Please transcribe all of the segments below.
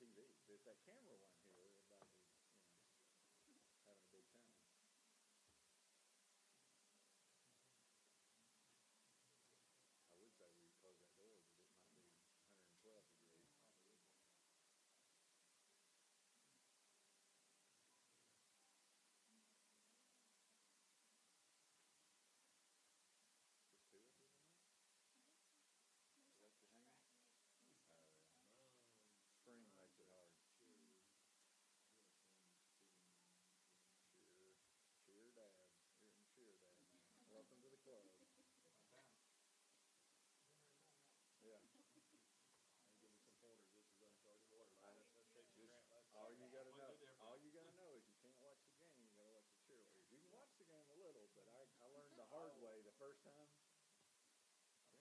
TV. But if that camera wasn't here, everybody would, having a big time. I would say we close that door, but it might be 112 degrees. Spring makes it hard. Cheer dad. You're in cheer dad now. Welcome to the club. Yeah. All you gotta know is you can't watch the game, you gotta watch the cheerleaders. You can watch the game a little, but I learned the hard way the first time.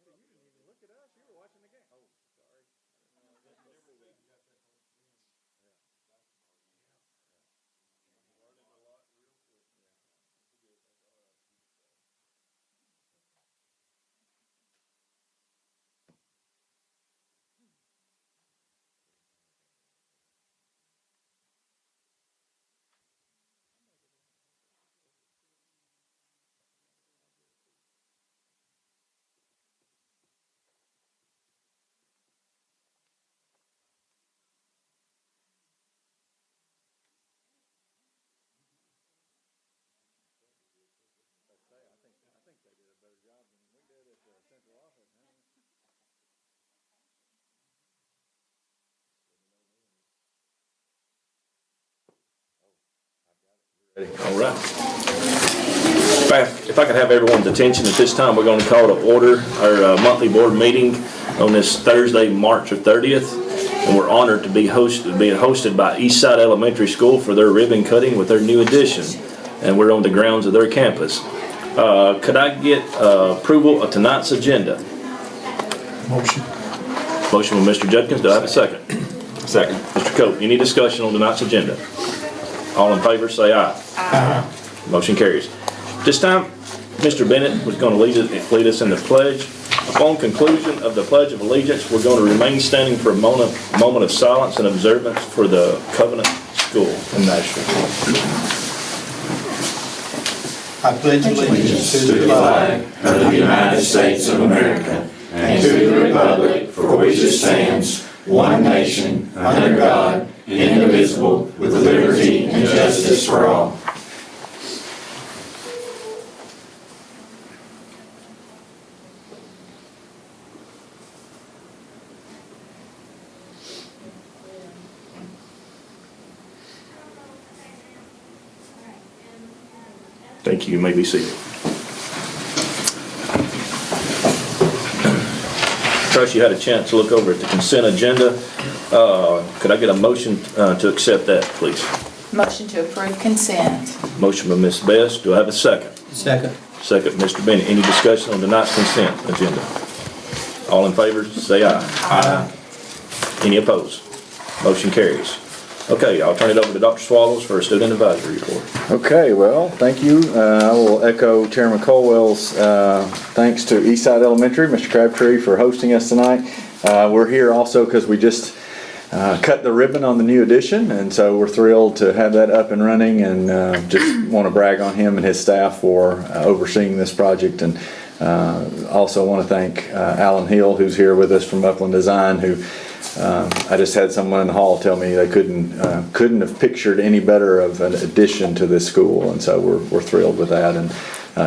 Randy, you didn't even look at us, you were watching the game. Oh, sorry. I didn't know. I think they did a better job than we did at the central office, huh? All right. If I could have everyone's attention at this time, we're going to call to order our monthly board meeting on this Thursday, March 30th. And we're honored to be being hosted by Eastside Elementary School for their ribbon cutting with their new addition. And we're on the grounds of their campus. Could I get approval of tonight's agenda? Motion. Motion from Mr. Judkins. Do I have a second? Second. Mr. Cope, any discussion on tonight's agenda? All in favor say aye. Aye. Motion carries. This time, Mr. Bennett was going to lead us in the pledge. Upon conclusion of the Pledge of Allegiance, we're going to remain standing for a moment of silence and observance for the Covenant School in Nashville. I pledge allegiance to the flag of the United States of America and to the republic for which it stands, one nation, under God, indivisible, with liberty and justice for all. Thank you. You may be seated. Trust you had a chance to look over at the consent agenda. Could I get a motion to accept that, please? Motion to approve consent. Motion by Ms. Best. Do I have a second? Second. Second, Mr. Bennett. Any discussion on tonight's consent agenda? All in favor, say aye. Aye. Any opposed? Motion carries. Okay, I'll turn it over to Dr. Swallows for a student advisory report. Okay, well, thank you. I will echo Chairman Colwell's thanks to Eastside Elementary, Mr. Crabtree, for hosting us tonight. We're here also because we just cut the ribbon on the new addition, and so we're thrilled to have that up and running, and just want to brag on him and his staff for overseeing this project. And also want to thank Alan Hill, who's here with us from Upland Design, who I just had someone in the hall tell me they couldn't have pictured any better of an addition to this school, and so we're thrilled with that, and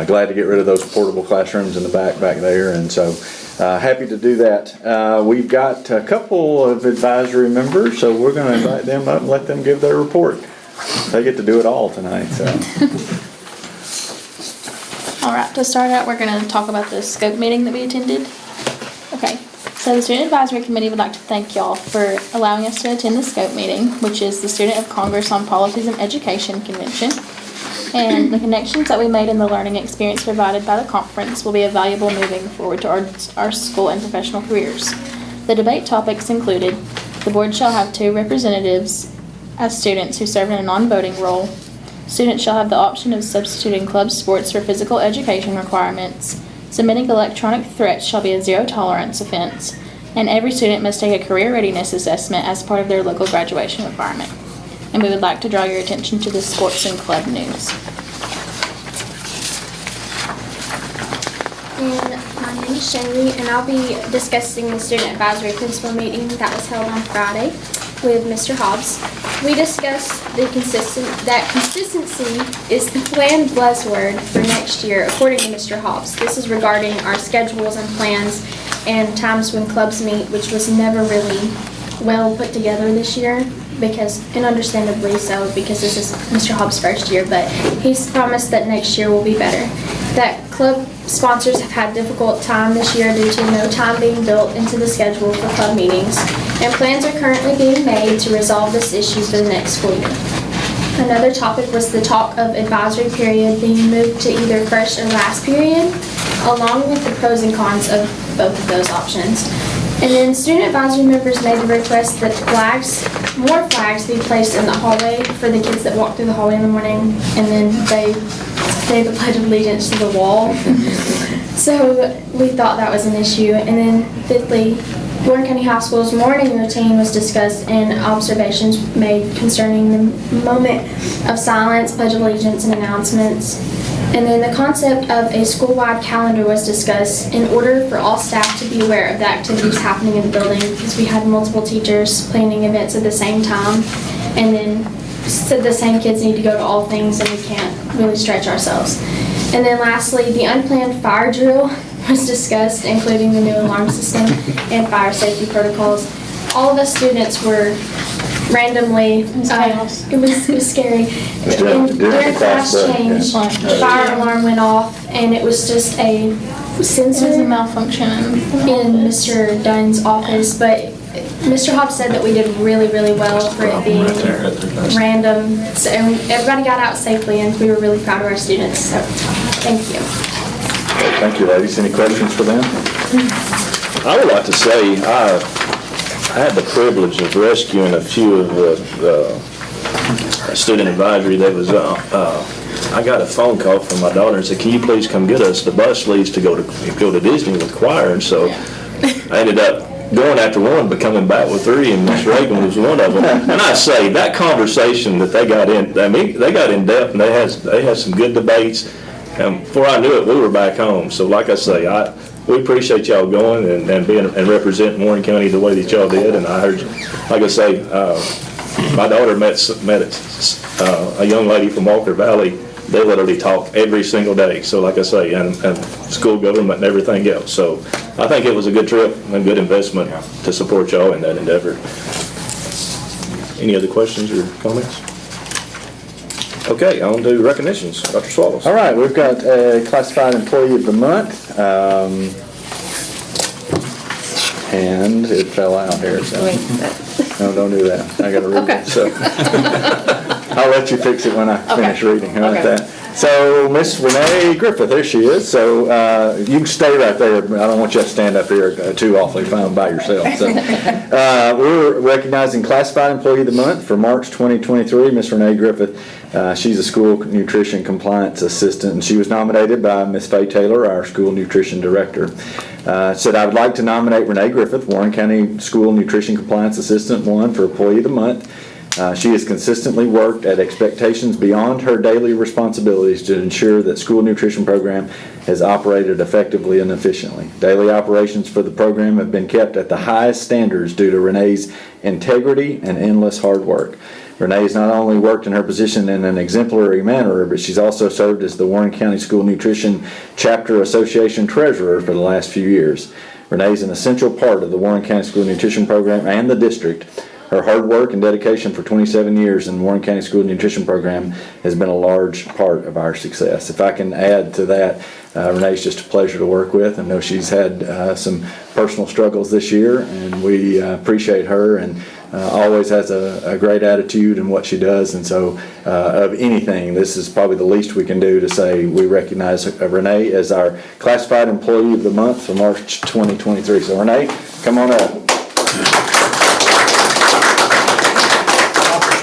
glad to get rid of those portable classrooms in the back there, and so happy to do that. We've got a couple of advisory members, so we're going to invite them up and let them give their report. They get to do it all tonight. So. All right, to start out, we're going to talk about the scope meeting that we attended. Okay. So the Student Advisory Committee would like to thank y'all for allowing us to attend the SCOPE meeting, which is the Student of Congress on Policies and Education Convention. And the connections that we made in the learning experience provided by the conference will be valuable moving forward to our school and professional careers. The debate topics included: the board shall have 2 representatives as students who serve in a non-voting role. Students shall have the option of substituting club sports for physical education requirements. Submitting electronic threats shall be a zero-tolerance offense. and every student must take a career readiness assessment as part of their local graduation requirement. And we would like to draw your attention to the sports and club news. And my name is Shaylee, and I'll be discussing the student advisory principal meeting that was held on Friday with Mr. Hobbs. We discussed that consistency is the planned buzzword for next year, according to Mr. Hobbs. This is regarding our schedules and plans and times when clubs meet, which was never really well put together this year, and understandably so, because this is Mr. Hobbs' first year, but he's promised that next year will be better. That club sponsors have had difficult time this year due to no time being built into the schedule for club meetings, and plans are currently being made to resolve this issue for the next school year. Another topic was the talk of advisory period being moved to either first or last period, along with the pros and cons of both of those options. And then student advisory members made the request that more flags be placed in the hallway for the kids that walk through the hallway in the morning, and then they say the Pledge of Allegiance to the wall. So we thought that was an issue. And then fifthly, Warren County High School's morning routine was discussed and observations made concerning the moment of silence, Pledge of Allegiance, and announcements. And then the concept of a school-wide calendar was discussed in order for all staff to be aware of the activities happening in the building, because we had multiple teachers planning events at the same time, and then said the same kids need to go to all things and we can't really stretch ourselves. And then lastly, the unplanned fire drill was discussed, including the new alarm system and fire safety protocols. All of us students were randomly, it was scary. And during class change, the fire alarm went off, and it was just a sensor. It was a malfunction in Mr. Dunn's office, but Mr. Hobbs said that we did really, really well for it being random. So everybody got out safely, and we were really proud of our students. So thank you. Thank you, ladies. Any questions for them? I would like to say I had the privilege of rescuing a few of the student advisory that was I got a phone call from my daughter and said, "Can you please come get us? The bus leaves to go to Disney with choir." And so I ended up going after one, but coming back with three, and Miss Reagan was one of them. And I say that conversation that they got in, I mean, they got in depth, and they had some good debates. And before I knew it, we were back home. So like I say, we appreciate y'all going and being and representing Warren County the way that y'all did. And I heard, like I say, my daughter met a young lady from Walker Valley. They literally talk every single day. So like I say, and school government and everything else. So I think it was a good trip and a good investment to support y'all in that endeavor. Any other questions or comments? Okay, on to recognitions. Dr. Swallows. All right, we've got a classified employee of the month. And it fell out here, so. No, don't do that. I gotta read it, so. I'll let you fix it when I finish reading. How about that? So, Miss Renee Griffith, there she is. So, you can stay right there. I don't want you to stand up here too awfully fine by yourself. So, we're recognizing Classified Employee of the Month for March 2023, Miss Renee Griffith. She's a school nutrition compliance assistant, and she was nominated by Miss Faye Taylor, our school nutrition director. Said, I would like to nominate Renee Griffith, Warren County School Nutrition Compliance Assistant 1 for Employee of the Month. She has consistently worked at expectations beyond her daily responsibilities to ensure that school nutrition program has operated effectively and efficiently. Daily operations for the program have been kept at the highest standards due to Renee's integrity and endless hard work. Renee has not only worked in her position in an exemplary manner, but she's also served as the Warren County School Nutrition Chapter Association Treasurer for the last few years. Renee is an essential part of the Warren County School Nutrition Program and the district. Her hard work and dedication for 27 years in the Warren County School Nutrition Program has been a large part of our success. If I can add to that, Renee's just a pleasure to work with. I know she's had some personal struggles this year, and we appreciate her, and always has a great attitude in what she does. And so of anything, this is probably the least we can do to say we recognize Renee as our Classified Employee of the Month for March 2023. So Renee, come on up.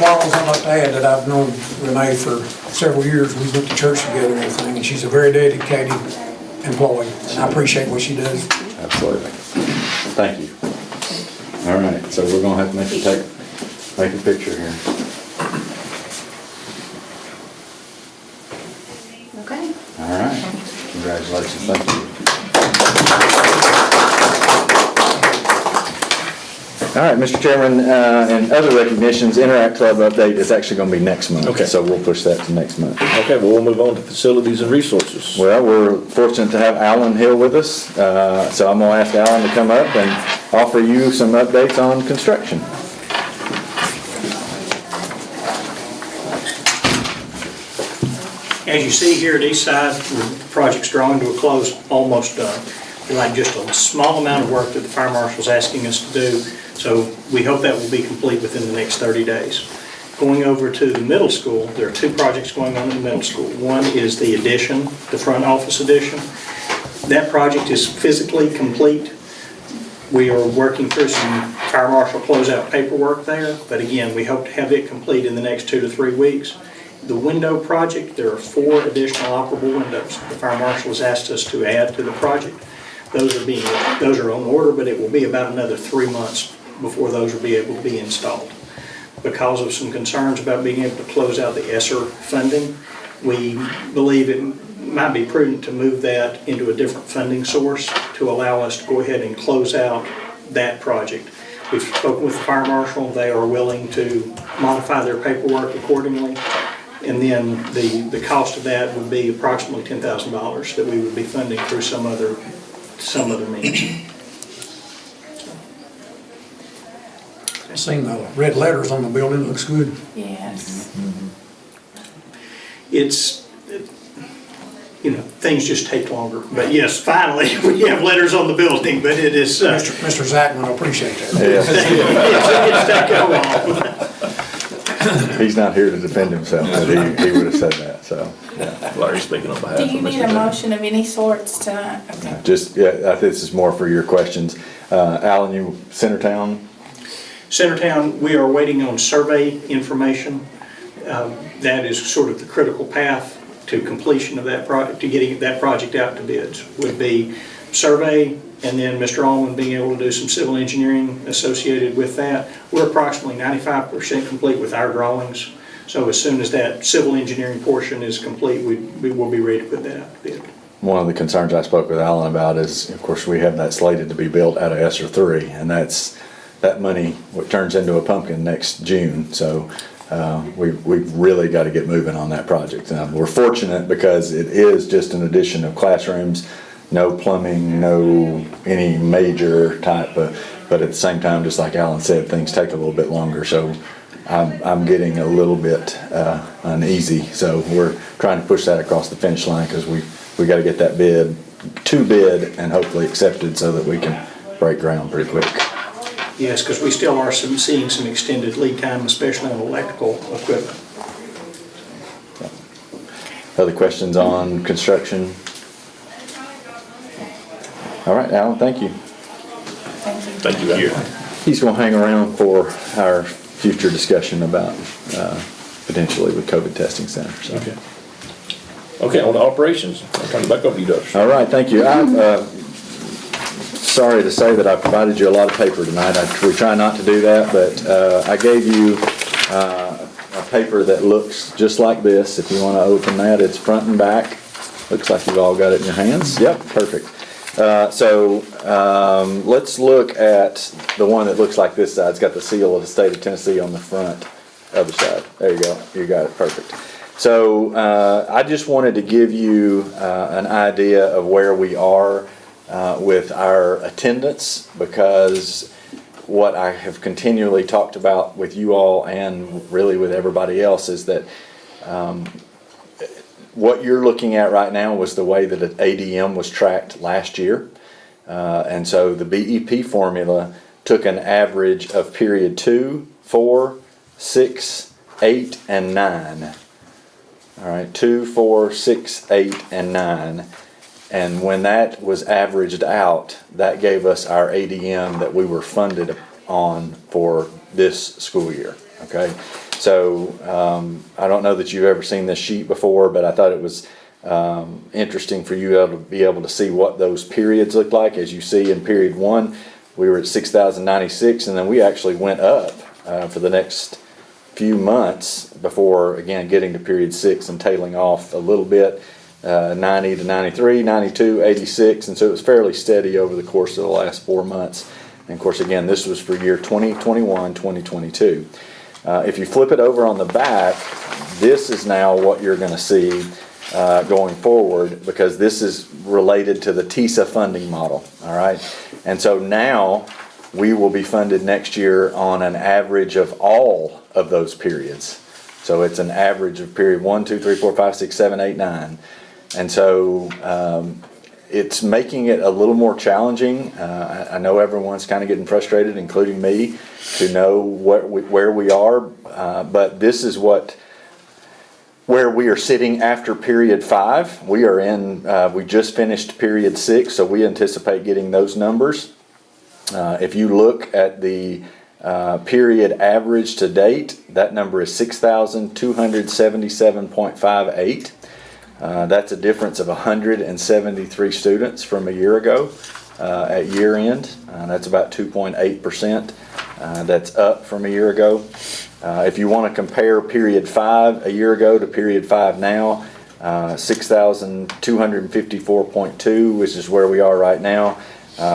Swallows, I'd like to add that I've known Renee for several years. We went to church together and everything, and she's a very dedicated employee, and I appreciate what she does. Absolutely. Thank you. All right, so we're gonna have to make a picture here. Okay. All right, congratulations, thank you. All right, Mr. Chairman, and other recognitions, Interact Club update is actually gonna be next month. Okay. So we'll push that to next month. Okay, well, we'll move on to facilities and resources. Well, we're fortunate to have Alan Hill with us, so I'm gonna ask Alan to come up and offer you some updates on construction. As you see here at Eastside, the project's drawing to a close, almost done. We like just a small amount of work that the fire marshal's asking us to do, so we hope that will be complete within the next 30 days. Going over to the middle school, there are two projects going on in the middle school. One is the addition, the front office addition. That project is physically complete. We are working through some fire marshal closeout paperwork there, but again, we hope to have it complete in the next 2 to 3 weeks. The window project, there are 4 additional operable windows the fire marshal has asked us to add to the project. Those are on order, but it will be about another 3 months before those will be able to be installed. Because of some concerns about being able to close out the ESSER funding, we believe it might be prudent to move that into a different funding source to allow us to go ahead and close out that project. We've spoken with the fire marshal. They are willing to modify their paperwork accordingly. And then the cost of that would be approximately $10,000 that we would be funding through some other means. Seeing the red letters on the building looks good. Yes. It's, things just take longer. But yes, finally, we have letters on the building, but it is... Mr. Zachman, I appreciate that. Yeah. It's take a while. He's not here to defend himself, but he would have said that, so, yeah. Larry speaking on behalf Do of you Mr. need a Taylor. motion of any sorts tonight? Okay. Just, yeah, I think this is more for your questions. Alan, you, Centertown? Centertown, we are waiting on survey information. That is sort of the critical path to completion of that project, to getting that project out to bids, would be survey, and then Mr. Allman being able to do some civil engineering associated with that. We're approximately 95% complete with our drawings, so as soon as that civil engineering portion is complete, we will be ready to put that out to bid. One of the concerns I spoke with Alan about is, of course, we have that slated to be built out of ESSER 3, and that money what turns into a pumpkin next June. So we've really got to get moving on that project. We're fortunate because it is just an addition of classrooms, no plumbing, no any major type of, but at the same time, just like Alan said, things take a little bit longer. So I'm getting a little bit uneasy. So we're trying to push that across the finish line because we got to get that bid and hopefully accepted so that we can break ground pretty quick. Yes, because we still are seeing some extended lead time, especially on electrical equipment. Other questions on construction? All right, Alan, thank you. Thank you, here. He's going to hang around for our future discussion about potentially with COVID testing center. So. Okay. Okay, on to operations. I'll turn it back over to you, Dutch. All right, thank you. I'm sorry to say that I provided you a lot of paper tonight. We try not to do that, but I gave you a paper that looks just like this. If you want to open that, it's front and back. Looks like you've all got it in your hands. Yep, perfect. So let's look at the one that looks like this side. It's got the seal of the state of Tennessee on the front. Other side. There you go. You got it. Perfect. So I just wanted to give you an idea of where we are with our attendance, because what I have continually talked about with you all and really with everybody else is that what you're looking at right now was the way that ADM was tracked last year. And so the BEP formula took an average of period 2, 4, 6, 8, and 9. All right, 2, 4, 6, 8, and 9. And when that was averaged out, that gave us our ADM that we were funded on for this school year. Okay, so I don't know that you've ever seen this sheet before, but I thought it was interesting for you to be able to see what those periods look like. As you see in period 1, we were at 6,096, and then we actually went up for the next few months before, again, getting to period 6 and tailing off a little bit, 90 to 93, 92, 86, and so it was fairly steady over the course of the last 4 months. And of course, again, this was for year 2021, 2022. If you flip it over on the back, this is now what you're going to see going forward, because this is related to the TISA funding model, all right? And so now we will be funded next year on an average of all of those periods. So it's an average of period 1, 2, 3, 4, 5, 6, 7, 8, 9. And so it's making it a little more challenging. I know everyone's kind of getting frustrated, including me, to know where we are. But this is where we are sitting after period 5. We are in, we just finished period 6, so we anticipate getting those numbers. If you look at the period average to date, that number is 6,277.58. That's a difference of 173 students from a year ago at year end. That's about 2.8%. That's up from a year ago. If you want to compare period 5 a year ago to period 5 now, 6,254.2, which is where we are right now.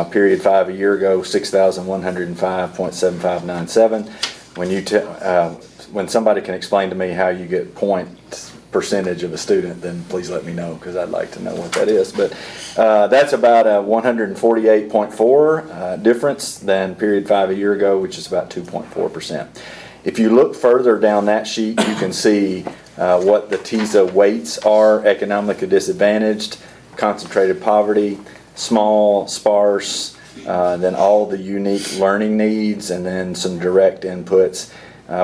Period 5 a year ago, 6,105.7597. When somebody can explain to me how you get point percentage of a student, then please let me know, because I'd like to know what that is. But that's about a 148.4 difference than period 5 a year ago, which is about 2.4%. If you look further down that sheet, you can see what the TISA weights are: economically disadvantaged, concentrated poverty, small, sparse, then all the unique learning needs, and then some direct inputs.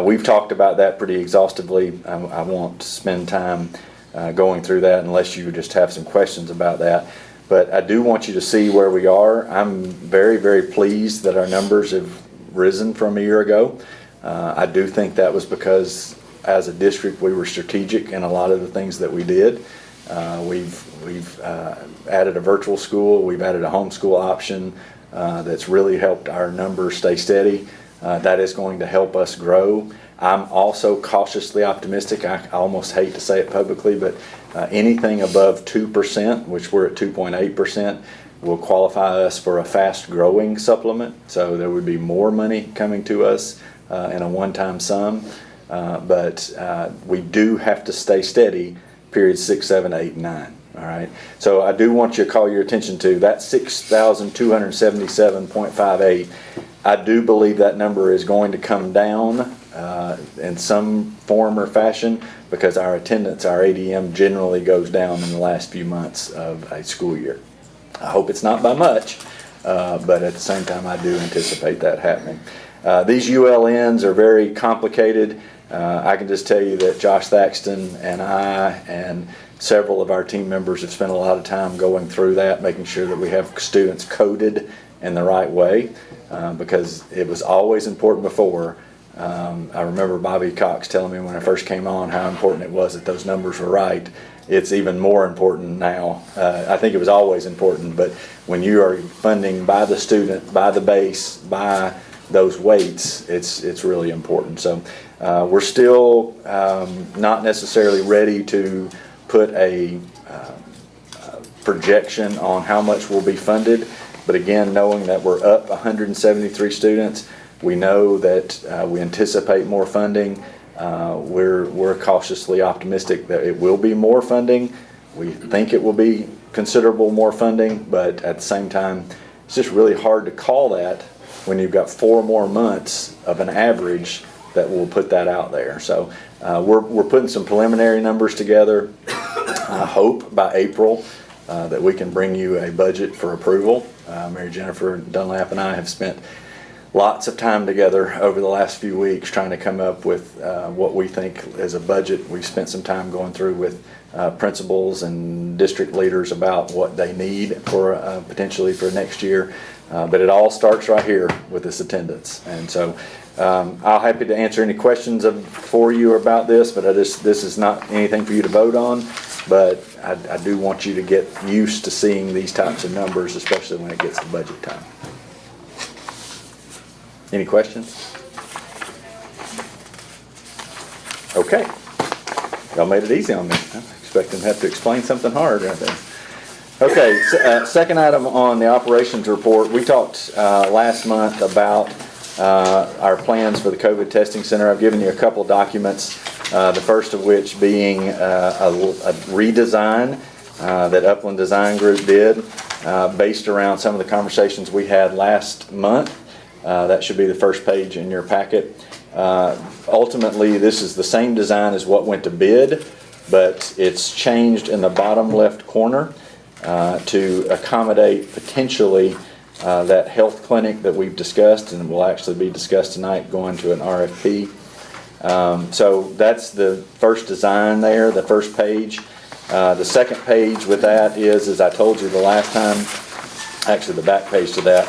We've talked about that pretty exhaustively. I won't spend time going through that unless you just have some questions about that. But I do want you to see where we are. I'm very, very pleased that our numbers have risen from a year ago. I do think that was because, as a district, we were strategic in a lot of the things that we did. We've added a virtual school. We've added a homeschool option that's really helped our numbers stay steady. That is going to help us grow. I'm also cautiously optimistic. I almost hate to say it publicly, but anything above 2%, which we're at 2.8%, will qualify us for a fast-growing supplement. So there would be more money coming to us in a one-time sum. But we do have to stay steady periods 6, 7, 8, and 9. All right. So I do want you to call your attention to that 6,277.58. I do believe that number is going to come down in some form or fashion, because our attendance, our ADM, generally goes down in the last few months of a school year. I hope it's not by much, but at the same time, I do anticipate that happening. These ULNs are very complicated. I can just tell you that Josh Thaxton and I and several of our team members have spent a lot of time going through that, making sure that we have students coded in the right way, because it was always important before. I remember Bobby Cox telling me when I first came on how important it was that those numbers were right. It's even more important now. I think it was always important, but when you are funding by the student, by the base, by those weights, it's really important. So we're still not necessarily ready to put a projection on how much will be funded, but again, knowing that we're up 173 students, we know that we anticipate more funding. We're cautiously optimistic that it will be more funding. We think it will be considerable more funding, but at the same time, it's just really hard to call that when you've got 4 more months of an average that will put that out there. So we're putting some preliminary numbers together. I hope by April that we can bring you a budget for approval. Mary Jennifer Dunlap and I have spent lots of time together over the last few weeks trying to come up with what we think is a budget. We've spent some time going through with principals and district leaders about what they need for potentially for next year. But it all starts right here with this attendance. And so I'm happy to answer any questions for you about this, but this is not anything for you to vote on. But I do want you to get used to seeing these types of numbers, especially when it gets to budget time. Any questions? Okay. Y'all made it easy on me. I was expecting to have to explain something hard right there. Okay, second item on the operations report. We talked last month about our plans for the COVID testing center. I've given you a couple documents, the first of which being a redesign that Upland Design Group did based around some of the conversations we had last month. That should be the first page in your packet. Ultimately, this is the same design as what went to bid, but it's changed in the bottom left corner to accommodate potentially that health clinic that we've discussed and will actually be discussed tonight going to an RFP. So that's the first design there, the first page. The second page with that is, as I told you the last time, actually the back page to that,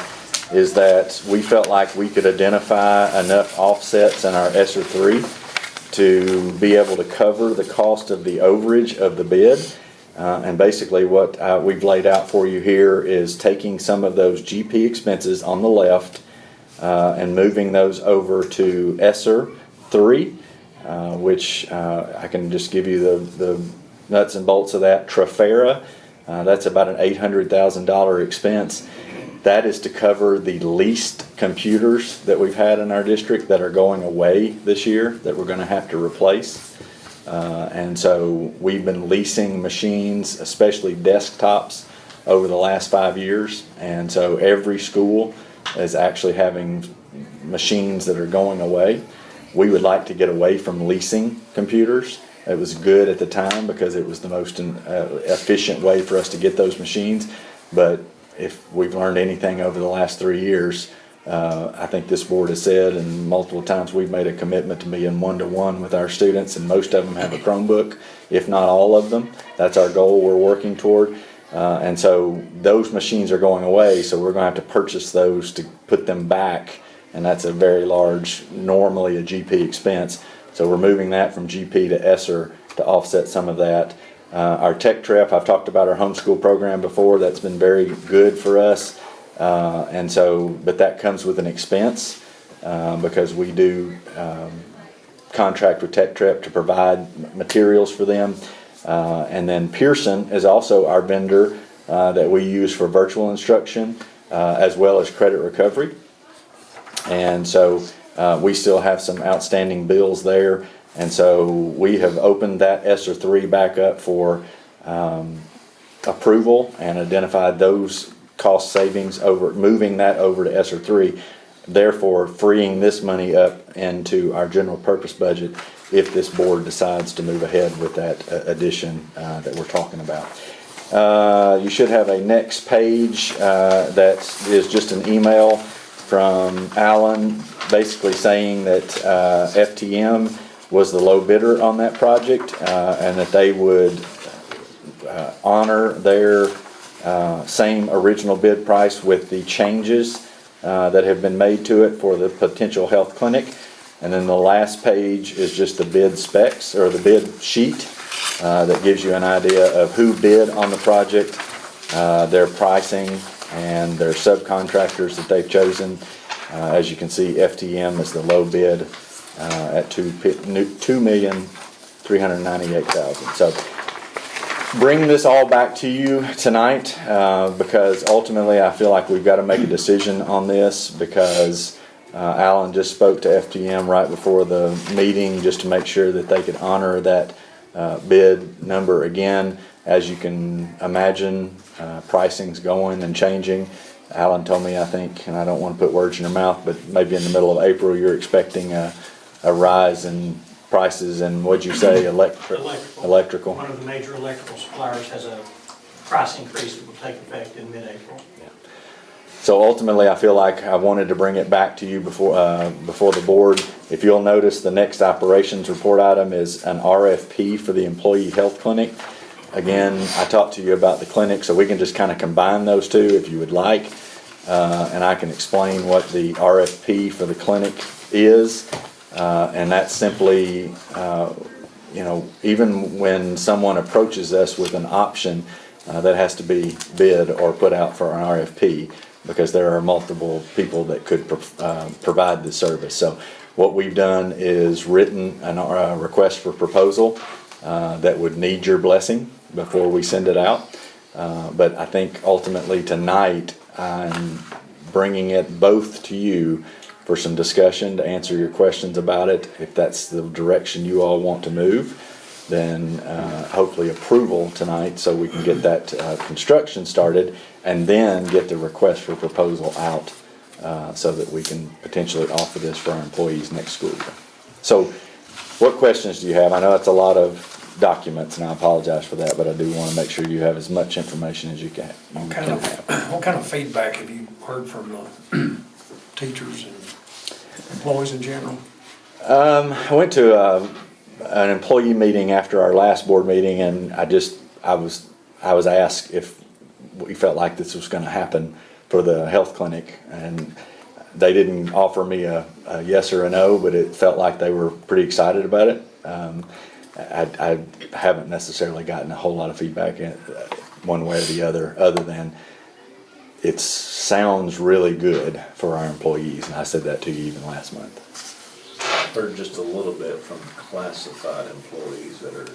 is that we felt like we could identify enough offsets in our ESSER 3 to be able to cover the cost of the overage of the bid. And basically what we've laid out for you here is taking some of those GP expenses on the left and moving those over to ESSER 3, which I can just give you the nuts and bolts of that. Trafera, that's about an $800,000 expense. That is to cover the leased computers that we've had in our district that are going away this year that we're going to have to replace. And so we've been leasing machines, especially desktops, over the last 5 years. And so every school is actually having machines that are going away. We would like to get away from leasing computers. It was good at the time because it was the most efficient way for us to get those machines. But if we've learned anything over the last 3 years, I think this board has said, and multiple times we've made a commitment to be in one-to-one with our students, and most of them have a Chromebook, if not all of them. That's our goal we're working toward. And so those machines are going away, so we're going to have to purchase those to put them back, and that's a very large, normally a GP expense. So we're moving that from GP to ESSER to offset some of that. Our tech trip, I've talked about our homeschool program before. That's been very good for us. And so, but that comes with an expense because we do contract with Tech Trip to provide materials for them. And then Pearson is also our vendor that we use for virtual instruction as well as credit recovery. And so we still have some outstanding bills there. And so we have opened that ESSER 3 back up for approval and identified those cost savings over moving that over to ESSER 3, therefore freeing this money up into our general purpose budget if this board decides to move ahead with that addition that we're talking about. You should have a next page that is just an email from Alan basically saying that FTM was the low bidder on that project and that they would honor their same original bid price with the changes that have been made to it for the potential health clinic. And then the last page is just the bid specs or the bid sheet that gives you an idea of who bid on the project, their pricing, and their subcontractors that they've chosen. As you can see, FTM is the low bid at $2,398,000. So bring this all back to you tonight because ultimately I feel like we've got to make a decision on this because Alan just spoke to FTM right before the meeting just to make sure that they could honor that bid number again. As you can imagine, pricing's going and changing. Alan told me, I think, and I don't want to put words in your mouth, but maybe in the middle of April you're expecting a rise in prices and what'd you say, electrical? One of the major electrical suppliers has a price increase that will take effect in mid-April. Yeah. So ultimately I feel like I wanted to bring it back to you before the board. If you'll notice, the next operations report item is an RFP for the employee health clinic. Again, I talked to you about the clinic, so we can just kind of combine those two if you would like. And I can explain what the RFP for the clinic is. And that's simply, even when someone approaches us with an option that has to be bid or put out for an RFP, because there are multiple people that could provide the service. So what we've done is written a request for proposal that would need your blessing before we send it out. But I think ultimately tonight, I'm bringing it both to you for some discussion, to answer your questions about it. If that's the direction you all want to move, then hopefully approval tonight so we can get that construction started, and then get the request for proposal out so that we can potentially offer this for our employees next school year. So what questions do you have? I know it's a lot of documents, and I apologize for that, but I do want to make sure you have as much information as you can. What kind of feedback have you heard from the teachers and employees in general? I went to an employee meeting after our last board meeting, and I was asked if we felt like this was going to happen for the health clinic, and they didn't offer me a yes or a no, but it felt like they were pretty excited about it. I haven't necessarily gotten a whole lot of feedback one way or the other than it sounds really good for our employees, and I said that to you even last month. I've heard just a little bit from classified employees that are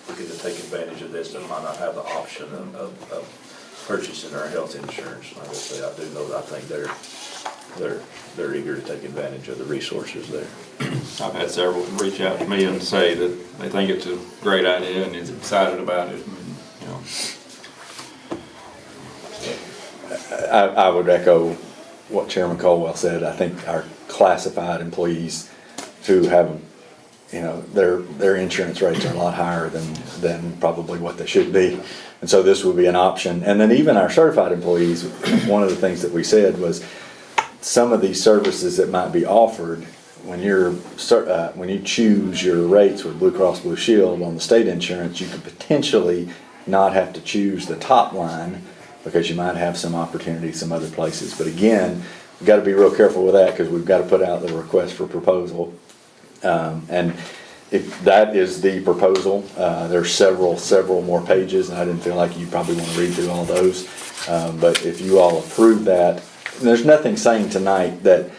looking to take advantage of this, that might not have the option of purchasing our health insurance. Like I say, I do know that I think they're eager to take advantage of the resources there. I've had several reach out to me and say that they think it's a great idea and is excited about it. You know. I would echo what Chairman Colwell said. I think our classified employees who have, their insurance rates are a lot higher than probably what they should be. And so this would be an option. And then even our certified employees, one of the things that we said was some of these services that might be offered when you choose your rates with Blue Cross Blue Shield on the state insurance, you could potentially not have to choose the top line because you might have some opportunities some other places. But again, we've got to be real careful with that because we've got to put out the request for proposal. And if that is the proposal, there's several more pages, and I didn't feel like you probably want to read through all those. But if you all approve that, there's nothing saying tonight that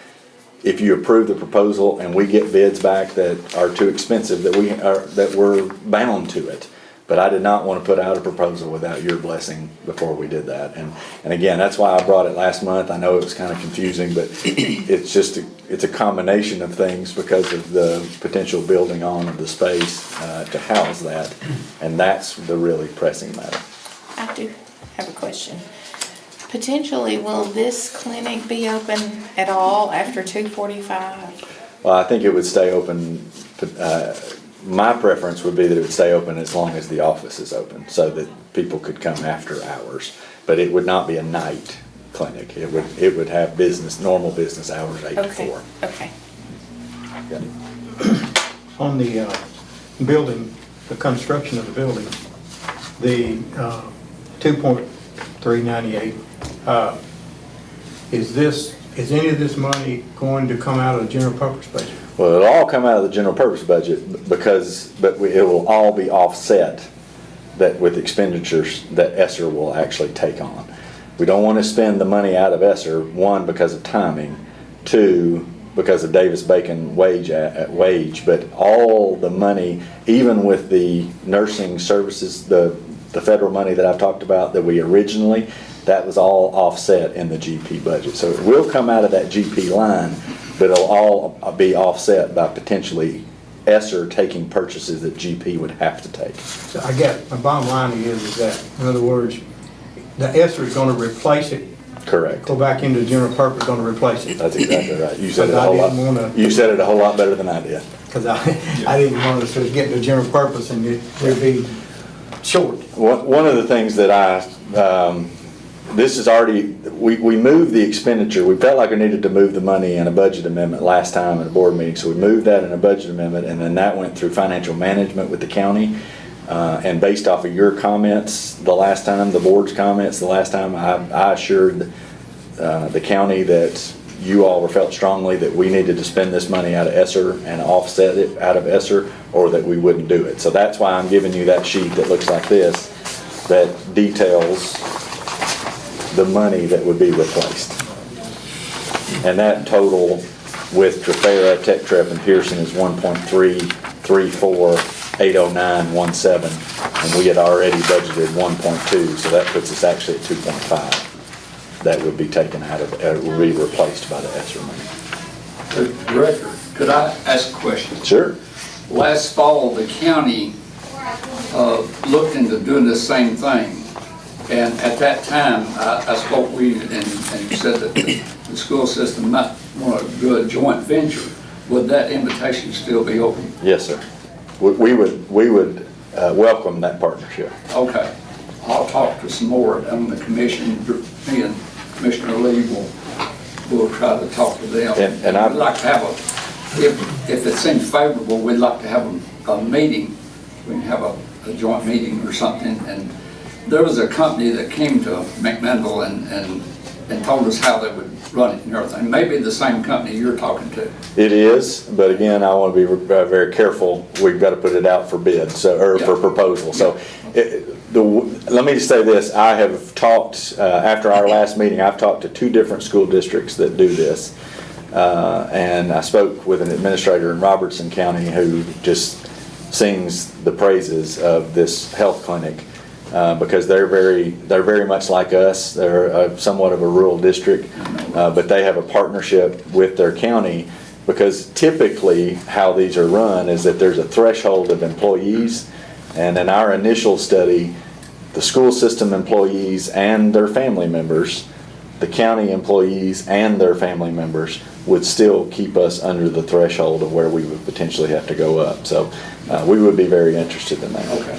if you approve the proposal and we get bids back that are too expensive, that we're bound to it. But I did not want to put out a proposal without your blessing before we did that. And again, that's why I brought it last month. I know it was kind of confusing, but it's a combination of things because of the potential building on of the space to house that. And that's the really pressing matter. I do have a question. Potentially, will this clinic be open at all after 2:45? Well, I think it would stay open. My preference would be that it would stay open as long as the office is open so that people could come after hours. But it would not be a night clinic. It would have normal business hours, 8 to 4. Okay. Yeah. On the building, the construction of the building, the $2.398, is any of this money going to come out of the general purpose budget? Well, it'll all come out of the general purpose budget it will all be offset with expenditures that ESSER will actually take on. We don't want to spend the money out of ESSER, one, because of timing, two, because of Davis-Bacon wage, but all the money, even with the nursing services, the federal money that I've talked about that we originally, that was all offset in the GP budget. So it will come out of that GP line, but it'll all be offset by potentially ESSER taking purchases that GP would have to take. So I get, my bottom line is that, in other words, the ESSER is going to replace it. Correct. Go back into the general purpose, going to replace it. That's exactly right. You said it a whole lot better than I did. Because I didn't want us to get into general purpose and it'd be short. One of the things that this is already, we moved the expenditure. We felt like we needed to move the money in a budget amendment last time at a board meeting, so we moved that in a budget amendment, and then that went through financial management with the county. And based off of your comments the last time, the board's comments the last time, I assured the county that you all felt strongly that we needed to spend this money out of ESSER and offset it out of ESSER, or that we wouldn't do it. So that's why I'm giving you that sheet that looks like this, that details the money that would be replaced. And that total with Trafera, Tech Trep, and Pearson is 1.334,809.17, and we had already budgeted 1.2, so that puts us actually at 2.5. That would be taken out of, would be replaced by the ESSER money. Director, could I ask a question? Sure. Last fall, the county looked into doing the same thing. And at that time, I spoke with you and said that the school system might want to do a joint venture. Would that invitation still be open? Yes, sir. We would welcome that partnership. Okay. I'll talk to some more on the commission. Me and Commissioner Lee will try to talk to them. And I'd we'd like to have if it seems favorable, we'd like to have a meeting. We can have a joint meeting or something. And there was a company that came to McMinnville and told us how they would run it and everything. Maybe the same company you're talking to. It is, but again, I want to be very careful. We've got to put it out for bid, for proposal. So let me just say this. I have talked, after our last meeting, I've talked to 2 different school districts that do this. And I spoke with an administrator in Robertson County who just sings the praises of this health clinic. Because they're very much like us. They're somewhat of a rural district, but they have a partnership with their county, because typically how these are run is that there's a threshold of employees, and in our initial study, the school system employees and their family members, the county employees and their family members would still keep us under the threshold of where we would potentially have to go up. So we would be very interested in that. Okay.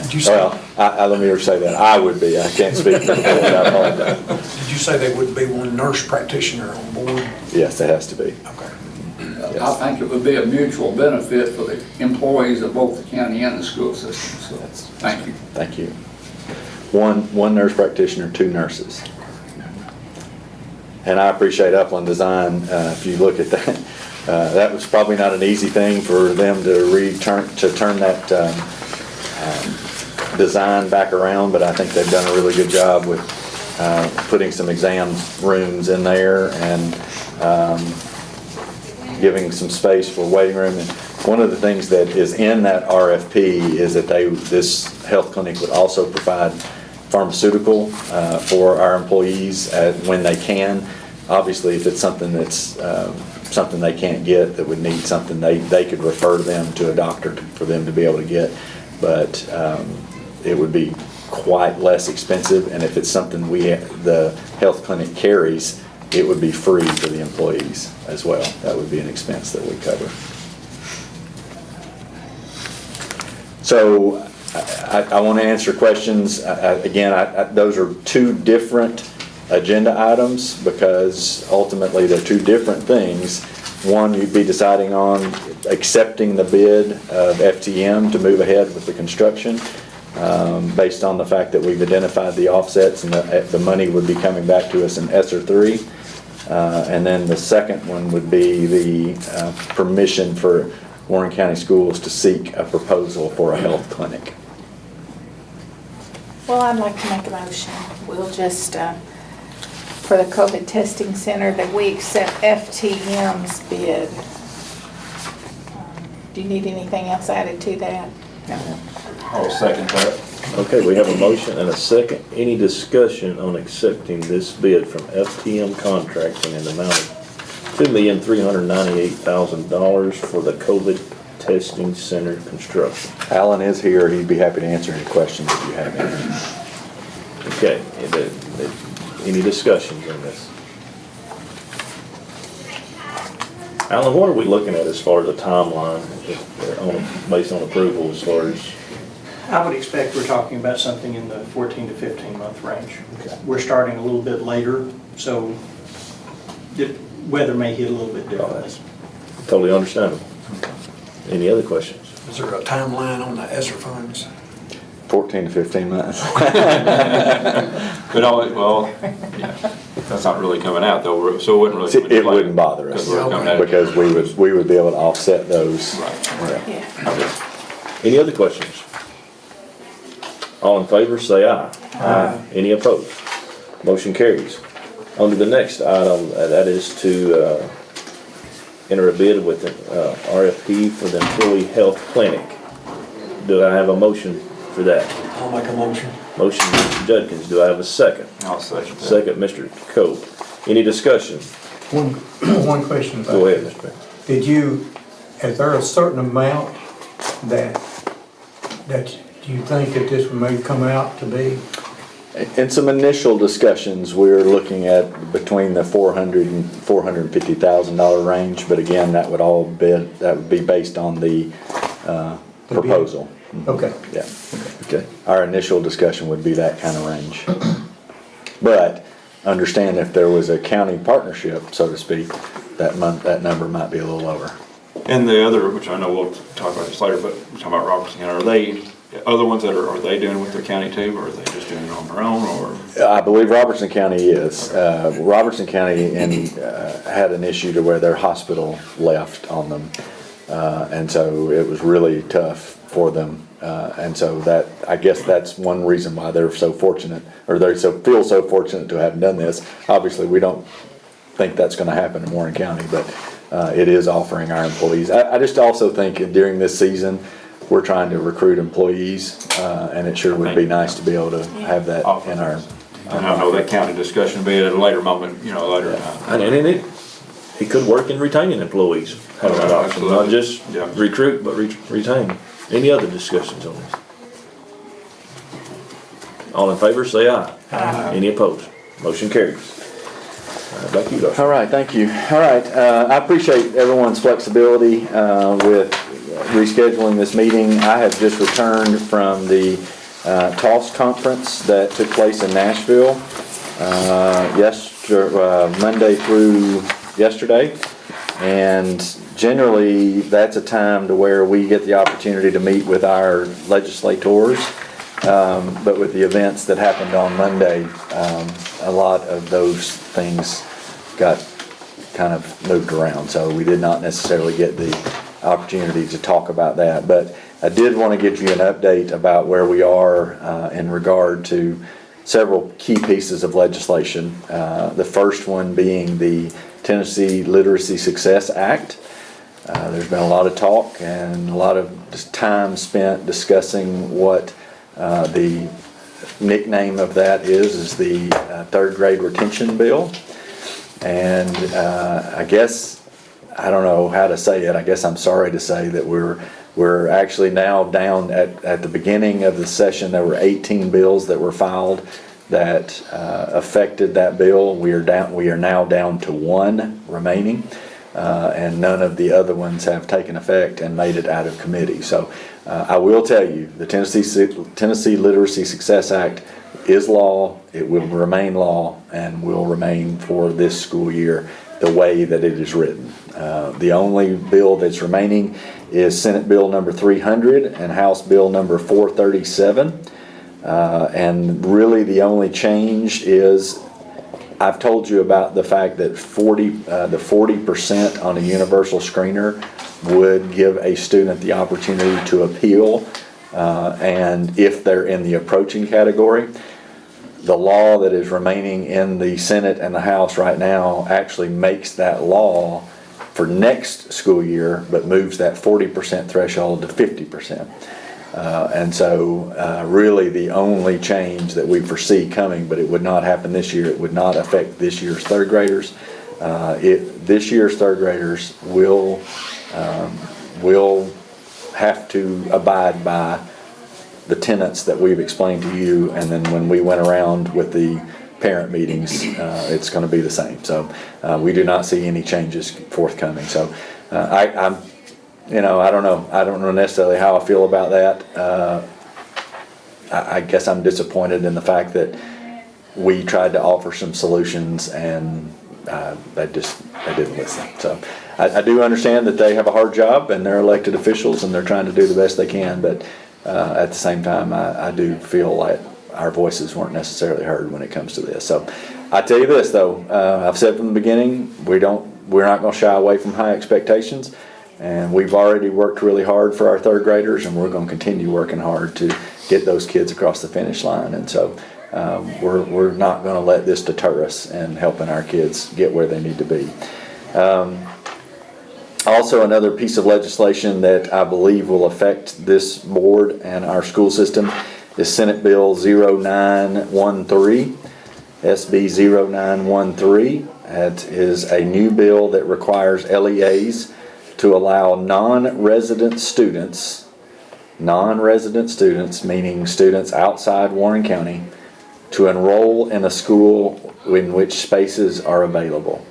Did you say, Well, let me say that. I would be. I can't speak for the board. I apologize. did you say there would be one nurse practitioner on board? Yes, it has to be. Okay. I think it would be a mutual benefit for the employees of both the county and the school system. So thank you. Thank you. One nurse practitioner, 2 nurses. And I appreciate Upland Design. If you look at that, that was probably not an easy thing for them to turn that design back around, but I think they've done a really good job with putting some exam rooms in there and giving some space for waiting room. And one of the things that is in that RFP is that this health clinic would also provide pharmaceutical for our employees when they can. Obviously, if it's something that's something they can't get, that would need something, they could refer them to a doctor for them to be able to get. But it would be quite less expensive, and if it's something the health clinic carries, it would be free for the employees as well. That would be an expense that we cover. So I want to answer questions. Again, those are 2 different agenda items, because ultimately they're 2 different things. One, you'd be deciding on accepting the bid of FTM to move ahead with the construction, based on the fact that we've identified the offsets and the money would be coming back to us in ESSER 3. And then the second one would be the permission for Warren County Schools to seek a proposal for a health clinic. Well, I'd like to make a motion. We'll just, for the COVID testing center, that we accept FTM's bid. Do you need anything else added to that? No. I'll second that. Okay, we have a motion and a second. Any discussion on accepting this bid from FTM Contracting in the amount of $2,398,000 for the COVID testing center construction? Alan is here. He'd be happy to answer any questions if you have any. Okay, any discussions on this? Alan, what are we looking at as far as a timeline, based on approval, as far as? I would expect we're talking about something in the 14 to 15 month range. Okay. We're starting a little bit later, so the weather may hit a little bit differently. Totally understandable. Any other questions? Is there a timeline on the ESSER funds? 14 to 15 months. But well, yeah, that's not really coming out though, so it wouldn't really. See, it wouldn't bother us, because we would be able to offset those. Right. Yeah. Any other questions? All in favor, say aye. Aye. Any opposed? Motion carries. On to the next item, that is to enter a bid with an RFP for the employee health clinic. Do I have a motion for that? I'll make a motion. Motion, Mr. Judkins. Do I have a second? I'll second that. Second, Mr. Coe. Any discussion? One question. about Go ahead, this. Mr. Is there a certain amount that you think that this may come out to be? In some initial discussions, we're looking at between the $400,000 and $450,000 range, but again, that would be based on the proposal. Okay. Yeah. Okay. Our initial discussion would be that kind of range. But understand if there was a county partnership, so to speak, that number might be a little lower. And the other, which I know we'll talk about this later, but we're talking about Robertson County, are they, other ones that are they doing with their county too, or are they just doing it on their own, or? I believe Robertson County is. Robertson County had an issue to where their hospital left on them. And so it was really tough for them. And so I guess that's one reason why they're so fortunate, or feel so fortunate to have done this. Obviously, we don't think that's gonna happen in Warren County, but it is offering our employees. I just also think during this season, we're trying to recruit employees, and it sure would be nice to be able to have that in our. And I know that county discussion will be at a later moment, later time. And it could work in retaining employees, having that option, not just recruit, but retain. Any other discussions on this? All in favor, say aye. Aye. Any opposed? Motion carries. Back to you, Dr. All right, thank you. All right, I appreciate everyone's flexibility with rescheduling this meeting. I have just returned from the TOSS conference that took place in Nashville Monday through yesterday. And generally, that's a time to where we get the opportunity to meet with our legislators. But with the events that happened on Monday, a lot of those things got kind of moved around. So we did not necessarily get the opportunity to talk about that. But I did want to give you an update about where we are in regard to several key pieces of legislation. The first one being the Tennessee Literacy Success Act. There's been a lot of talk and a lot of time spent discussing what the nickname of that is the third grade retention bill. And I guess, I don't know how to say it, I guess I'm sorry to say that we're actually now down at the beginning of the session, there were 18 bills that were filed that affected that bill. We are now down to one remaining, and none of the other ones have taken effect and made it out of committee. So I will tell you, the Tennessee Literacy Success Act is law. It will remain law and will remain for this school year the way that it is written. The only bill that's remaining is Senate Bill number 300 and House Bill number 437. And really the only change is, I've told you about the fact that the 40% on a universal screener would give a student the opportunity to appeal, and if they're in the approaching category. The law that is remaining in the Senate and the House right now actually makes that law for next school year, but moves that 40% threshold to 50%. And so really the only change that we foresee coming, but it would not happen this year, it would not affect this year's third graders. This year's third graders will have to abide by the tenets that we've explained to you, and then when we went around with the parent meetings, it's going to be the same. So we do not see any changes forthcoming. So I don't know. I don't know necessarily how I feel about that. I guess I'm disappointed in the fact that we tried to offer some solutions and they didn't listen. So I do understand that they have a hard job and they're elected officials and they're trying to do the best they can, but at the same time, I do feel like our voices weren't necessarily heard when it comes to this. So I tell you this though, I've said from the beginning, we're not going to shy away from high expectations. And we've already worked really hard for our third graders, and we're going to continue working hard to get those kids across the finish line. And so we're not going to let this deter us in helping our kids get where they need to be. Also, another piece of legislation that I believe will affect this board and our school system is Senate Bill 0913, SB 0913. That is a new bill that requires LEAs to allow non-resident students, meaning students outside Warren County, to enroll in a school in which spaces are available.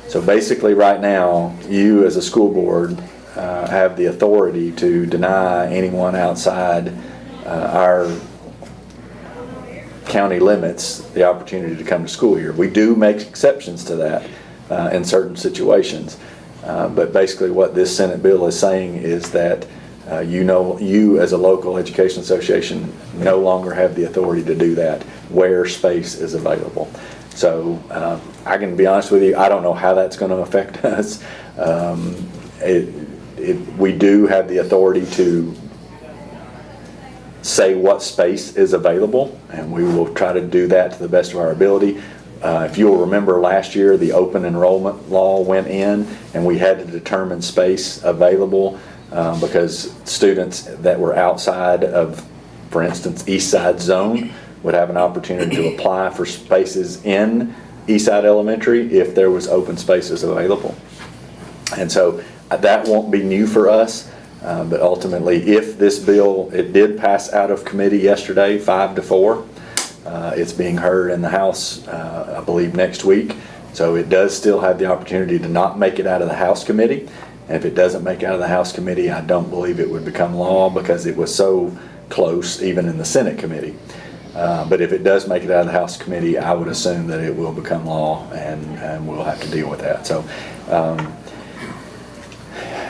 So basically right now, you as a school board have the authority to deny anyone outside our county limits the opportunity to come to school here. We do make exceptions to that in certain situations. But basically what this Senate bill is saying is that you as a local education association no longer have the authority to do that where space is available. So I can be honest with you, I don't know how that's going to affect us. We do have the authority to say what space is available, and we will try to do that to the best of our ability. If you'll remember last year, the open enrollment law went in, and we had to determine space available because students that were outside of, for instance, Eastside zone would have an opportunity to apply for spaces in Eastside Elementary if there was open spaces available. And so that won't be new for us, but ultimately if this bill, it did pass out of committee yesterday 5-4. It's being heard in the House, I believe, next week. So it does still have the opportunity to not make it out of the House committee. And if it doesn't make it out of the House committee, I don't believe it would become law because it was so close even in the Senate committee. But if it does make it out of the House committee, I would assume that it will become law, and we'll have to deal with that. So,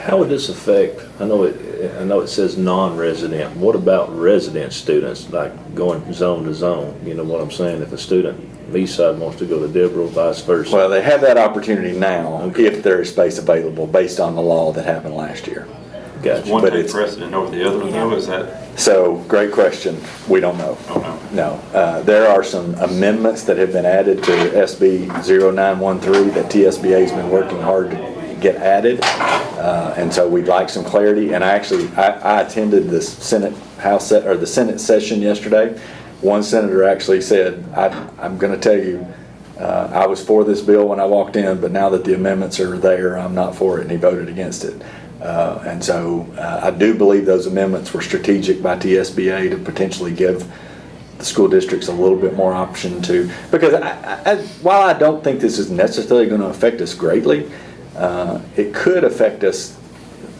How would this affect, I know it says non-resident, what about resident students, like going zone to zone? You know what I'm saying? If a student Eastside wants to go to Deborah, vice versa. well, they have that opportunity now if there is space available based on the law that happened last year. Gotcha. One But take it's- precedent over the other, though, is that? So, great question. We don't know. Oh, No. There are some amendments that have been added to SB 0913 that TSBA has been working hard to get added. And so we'd like some clarity. And I attended the Senate session yesterday. One senator actually said, I'm going to tell you, I was for this bill when I walked in, but now that the amendments are there, I'm not for it, and he voted against it. And so I do believe those amendments were strategic by TSBA to potentially give the school districts a little bit more option to, because while I don't think this is necessarily going to affect us greatly, it could affect us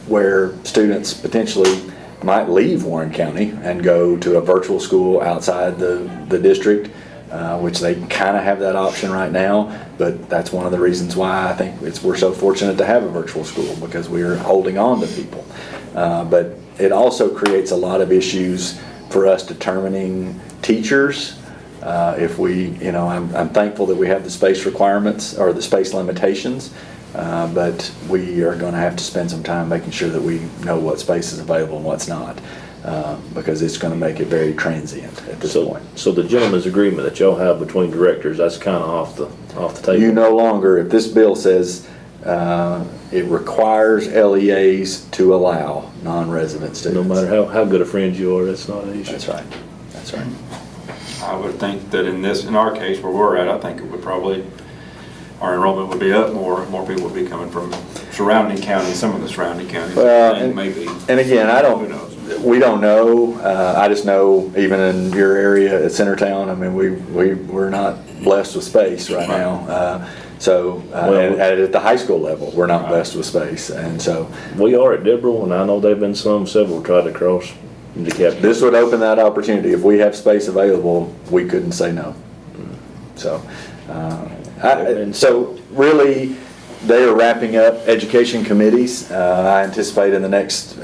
where students potentially might leave Warren County and go to a virtual school outside the district, which they kind of have that option right now. But that's one of the reasons why I think we're so fortunate to have a virtual school, because we're holding on to people. But it also creates a lot of issues for us determining teachers. If we, I'm thankful that we have the space requirements or the space limitations. But we are going to have to spend some time making sure that we know what space is available and what's not, because it's going to make it very transient at this point. So the gentleman's agreement that y'all have between directors, that's kind of off the table? You no longer, if this bill says it requires LEAs to allow non-resident students. No matter how good a friend you are, that's not an issue. That's right. That's right. I would think that in our case where we're at, I think it would probably, our enrollment would be up more people would be coming from surrounding counties, some of the surrounding counties. Well, maybe. And again, Who knows? we don't know. I just know even in your area at Centertown, I mean, we're not blessed with space right now. And at the high school level, we're not blessed with space. And so We are at Deborah, and I know there've been several tried to cross the cap. this would open that opportunity. If we have space available, we couldn't say no. So, so really, they are wrapping up education committees. I anticipate in the next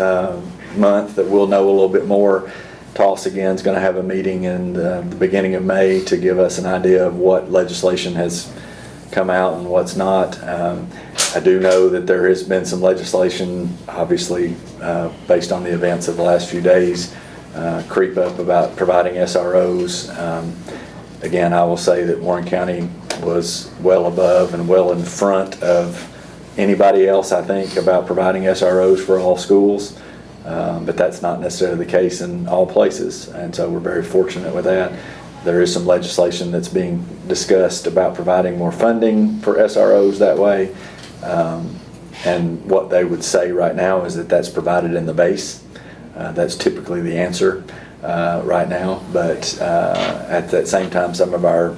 month that we'll know a little bit more. TOS again is going to have a meeting in the beginning of May to give us an idea of what legislation has come out and what's not. I do know that there has been some legislation, obviously, based on the events of the last few days, creep up about providing SROs. Again, I will say that Warren County was well above and well in front of anybody else, I think, about providing SROs for all schools. But that's not necessarily the case in all places, and so we're very fortunate with that. There is some legislation that's being discussed about providing more funding for SROs that way. And what they would say right now is that that's provided in the base. That's typically the answer right now, but at that same time, some of our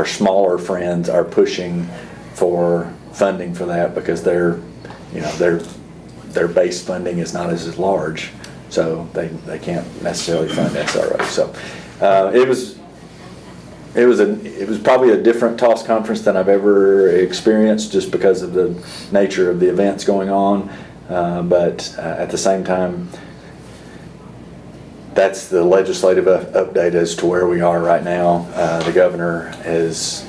smaller friends are pushing for funding for that because their base funding is not as large, so they can't necessarily fund SROs. So it was probably a different TOS conference than I've ever experienced, just because of the nature of the events going on. But at the same time, that's the legislative update as to where we are right now. The governor is,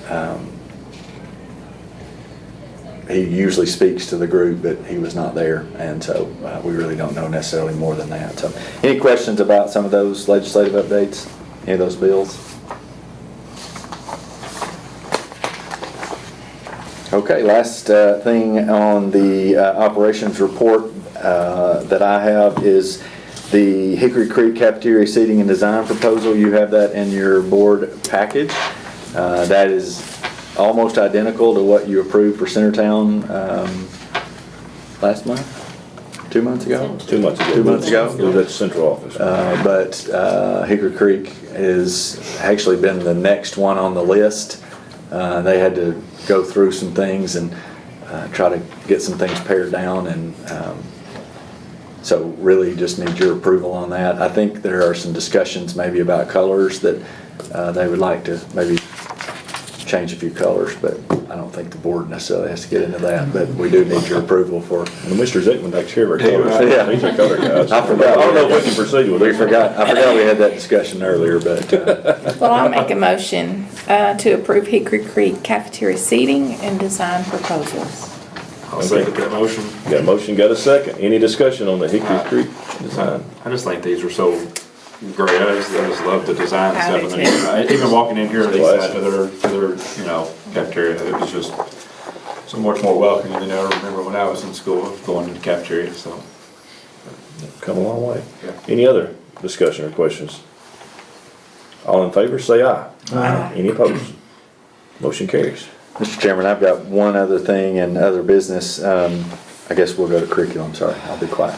he usually speaks to the group, but he was not there, and so we really don't know necessarily more than that. So, any questions about some of those legislative updates? Any of those bills? Okay, last thing on the operations report that I have is the Hickory Creek Cafeteria Seating and Design Proposal. You have that in your board package. That is almost identical to what you approved for Centertown last month? 2 months ago? 2 months ago. 2 months ago? It was at the central office. But Hickory Creek has actually been the next one on the list. They had to go through some things and try to get some things pared down, and so really just need your approval on that. I think there are some discussions maybe about colors that they would like to maybe change a few colors, but I don't think the board necessarily has to get into that, but we do need your approval for. Well, Mr. Zickman takes care of our colors. Yeah. He's our color guy. I forgot. I don't know if we can proceed with it. I forgot we had that discussion earlier, but. Well, I'll make a motion to approve Hickory Creek cafeteria seating and design proposals. I'll second that motion. Got a motion, got a second. Any discussion on the Hickory Creek design? I just think these are so great. I just love the design I and do stuff. too. Even walking in here, they said to their cafeteria, it was just so much more welcoming than I remember when I was in school going to the cafeteria. So Come a long way. Yeah. Any other discussion or questions? All in favor, say aye. Aye. Any opposed? Motion carries. Mr. Chairman, I've got one other thing in other business. I guess we'll go to curriculum, sorry, I'll be quiet.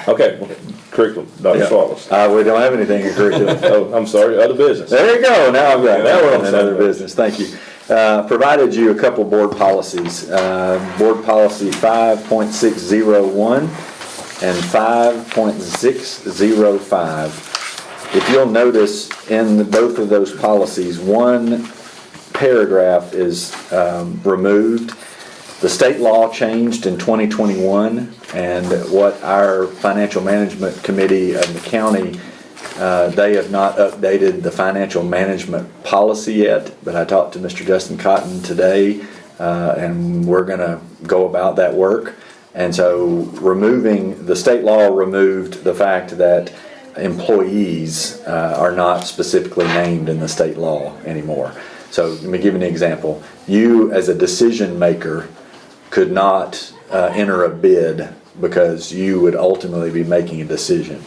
Okay, curriculum, Dr. Yeah. Swallows. We don't have anything in curriculum. Oh, I'm sorry, other business. There you go, now I've got Now we're on that the in other same page. business, thank you. Provided you a couple board policies. Board policy 5.601 and 5.605. If you'll notice in both of those policies, one paragraph is removed. The state law changed in 2021, and what our financial management committee of the county, they have not updated the financial management policy yet, but I talked to Mr. Justin Cotton today, and we're gonna go about that work. And so the state law removed the fact that employees are not specifically named in the state law anymore. So let me give you an example. You, as a decision maker, could not enter a bid because you would ultimately be making a decision.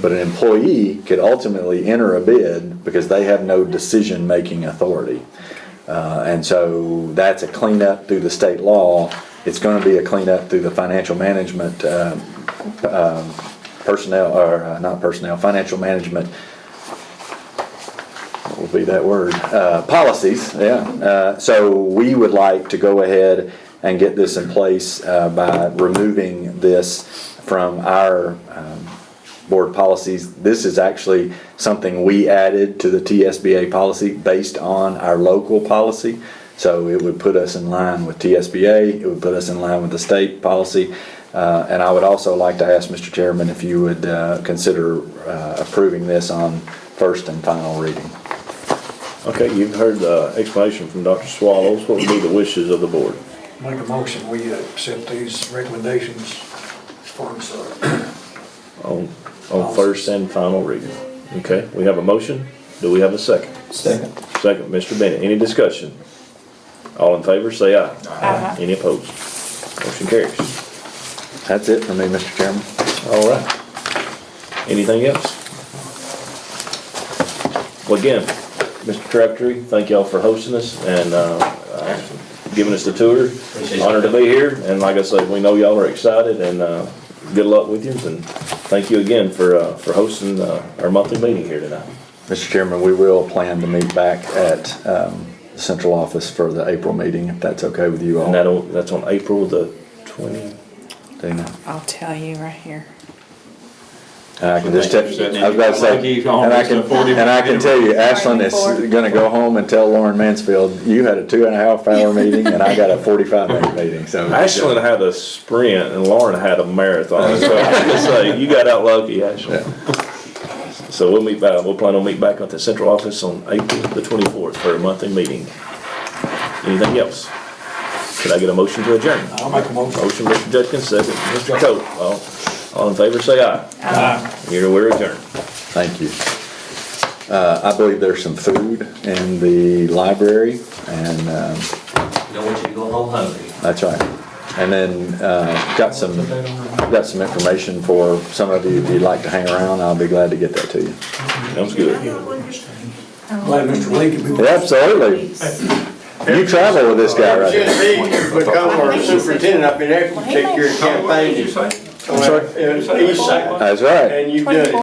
But an employee could ultimately enter a bid because they have no decision-making authority. And so that's a cleanup through the state law. It's going to be a cleanup through the financial management financial management. What would be that word? Policies, yeah. So we would like to go ahead and get this in place by removing this from our board policies. This is actually something we added to the TSBA policy based on our local policy. So it would put us in line with TSBA, it would put us in line with the state policy. And I would also like to ask Mr. Chairman if you would consider approving this on first and final reading. Okay, you've heard the explanation from Dr. Swallows. What would be the wishes of the board? Make a motion, we accept these recommendations as far as on first and final reading. Okay, we have a motion. Do we have a second? Second. Second, Mr. Bennett. Any discussion? All in favor, say aye. Aye. Any opposed? Motion carries. That's it for me, Mr. Chairman. All right. Anything else? Well, again, Mr. Crabtree, thank y'all for hosting us and giving us the tour. Honored to be here, and like I said, we know y'all are excited, and good luck with you, and thank you again for hosting our monthly meeting here tonight. Mr. Chairman, we will plan to meet back at the central office for the April meeting, if that's okay with you all. And that's on April the 20th. Dana. I'll tell you right here. And I can just tell, I was about to say, He's almost a 40 and I can tell you, Ashlyn is gonna go home and tell Lauren Mansfield, you had a 2.5 hour meeting and I got a 45-minute meeting, so. Ashlyn had a sprint and Lauren had a marathon, so I was gonna say, you got out lucky, Ashlyn. So we'll plan on meeting back at the central office on April the 24th for a monthly meeting. Anything else? Could I get a motion to adjourn? I'll make a motion. Motion, Mr. Judkins, second, Mr. Coe. All in favor, say aye. Aye. We're adjourned. Thank you. I believe there's some food in the library, and Don't want you to go home hungry. that's right. And then got some information for some of you, if you'd like to hang around, I'll be glad to get that to you. Sounds good. Glad Mr. Lee could be. Absolutely. You travel with this guy right here. Become our superintendent, I've been able to take your campaign. I'm sorry? Eastside. That's right. And you've done it.